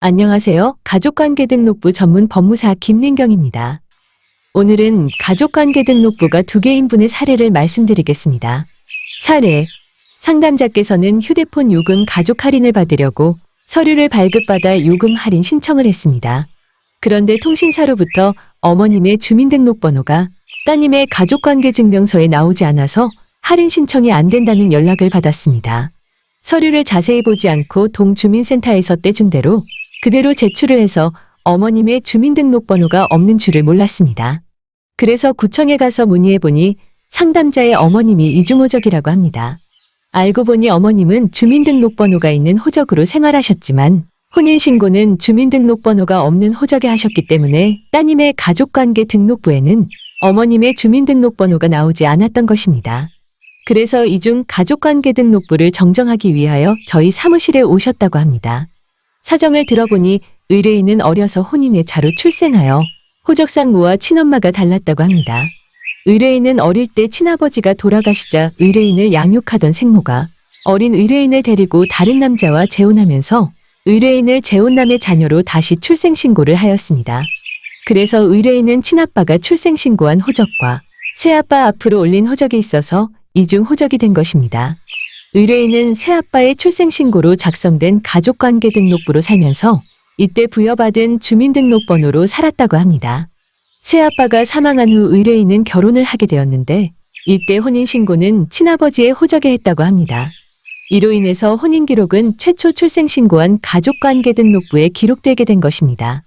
안녕하세요. 가족관계등록부 전문 법무사 김민경입니다. 오늘은 가족관계등록부가 2개인 분의 사례를 말씀드리겠습니다. 사례. 상담자께서는 휴대폰 요금 가족 할인을 받으려고 서류를 발급받아 요금 할인 신청을 했습니다. 그런데 통신사로부터 어머님의 주민등록번호가 따님의 가족관계증명서에 나오지 않아서 할인 신청이 안 된다는 연락을 받았습니다. 서류를 자세히 보지 않고 동주민센터에서 떼준 대로 그대로 제출을 해서 어머님의 주민등록번호가 없는 줄을 몰랐습니다. 그래서 구청에 가서 문의해보니 상담자의 어머님이 이중호적이라고 합니다. 알고 보니 어머님은 주민등록번호가 있는 호적으로 생활하셨지만 혼인신고는 주민등록번호가 없는 호적에 하셨기 때문에 따님의 가족관계 등록부에는 어머님의 주민등록번호가 나오지 않았던 것입니다. 그래서 이중 가족관계 등록부를 정정하기 위하여 저희 사무실에 오셨다고 합니다. 사정을 들어보니 의뢰인은 어려서 혼인의 차로 출생하여 호적상무와 친엄마가 달랐다고 합니다. 의뢰인은 어릴 때 친아버지가 돌아가시자 의뢰인을 양육하던 생모가 어린 의뢰인을 데리고 다른 남자와 재혼하면서 의뢰인을 재혼남의 자녀로 다시 출생신고를 하였습니다. 그래서 의뢰인은 친아빠가 출생신고한 호적과 새아빠 앞으로 올린 호적이 있어서 이중 호적이 된 것입니다. 의뢰인은 새아빠의 출생신고로 작성된 가족관계 등록부로 살면서 이때 부여받은 주민등록번호로 살았다고 합니다. 새아빠가 사망한 후 의뢰인은 결혼을 하게 되었는데 이때 혼인신고는 친아버지의 호적에 했다고 합니다. 이로 인해서 혼인기록은 최초 출생신고한 가족관계 등록부에 기록되게 된 것입니다.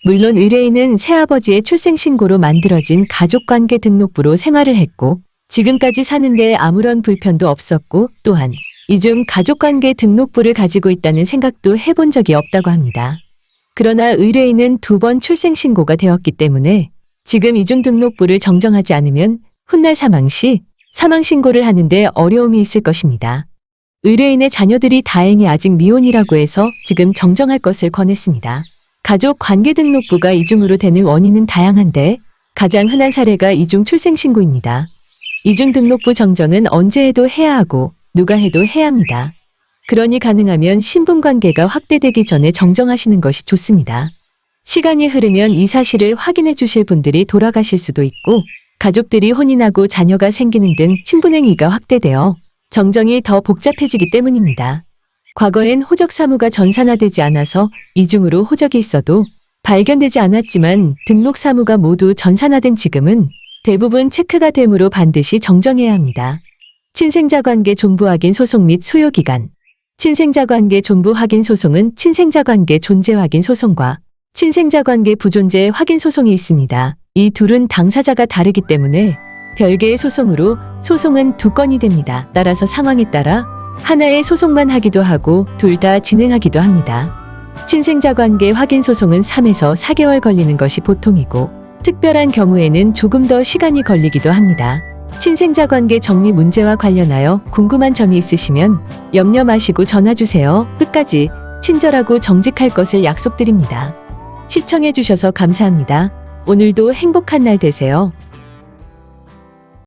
물론 의뢰인은 새아버지의 출생신고로 만들어진 가족관계 등록부로 생활을 했고 지금까지 사는데 아무런 불편도 없었고 또한 이중 가족관계 등록부를 가지고 있다는 생각도 해본 적이 없다고 합니다. 그러나 의뢰인은 2번 출생신고가 되었기 때문에 지금 이중 등록부를 정정하지 않으면 훗날 사망 시 사망신고를 하는데 어려움이 있을 것입니다. 의뢰인의 자녀들이 다행히 아직 미혼이라고 해서 지금 정정할 것을 권했습니다. 가족관계등록부가 이중으로 되는 원인은 다양한데 가장 흔한 사례가 이중 출생신고입니다. 이중등록부 정정은 언제 해도 해야 하고 누가 해도 해야 합니다. 그러니 가능하면 신분관계가 확대되기 전에 정정하시는 것이 좋습니다. 시간이 흐르면 이 사실을 확인해 주실 분들이 돌아가실 수도 있고 가족들이 혼인하고 자녀가 생기는 등 신분행위가 확대되어 정정이 더 복잡해지기 때문입니다. 과거엔 호적 사무가 전산화되지 않아서 이중으로 호적이 있어도 발견되지 않았지만 등록 사무가 모두 전산화된 지금은 대부분 체크가 되므로 반드시 정정해야 합니다. 친생자관계 존부 확인 소송 및 소요기간. 친생자관계 존부 확인 소송은 친생자관계 존재 확인 소송과 친생자관계 부존재 확인 소송이 있습니다. 이 둘은 당사자가 다르기 때문에 별개의 소송으로 소송은 2건이 됩니다. 따라서 상황에 따라 하나의 소송만 하기도 하고 둘 다 진행하기도 합니다. 친생자관계 확인 소송은 3에서 4개월 걸리는 것이 보통이고 특별한 경우에는 조금 더 시간이 걸리기도 합니다. 친생자관계 정리 문제와 관련하여 궁금한 점이 있으시면 염려 마시고 전화주세요. 끝까지 친절하고 정직할 것을 약속드립니다. 시청해주셔서 감사합니다. 오늘도 행복한 날 되세요.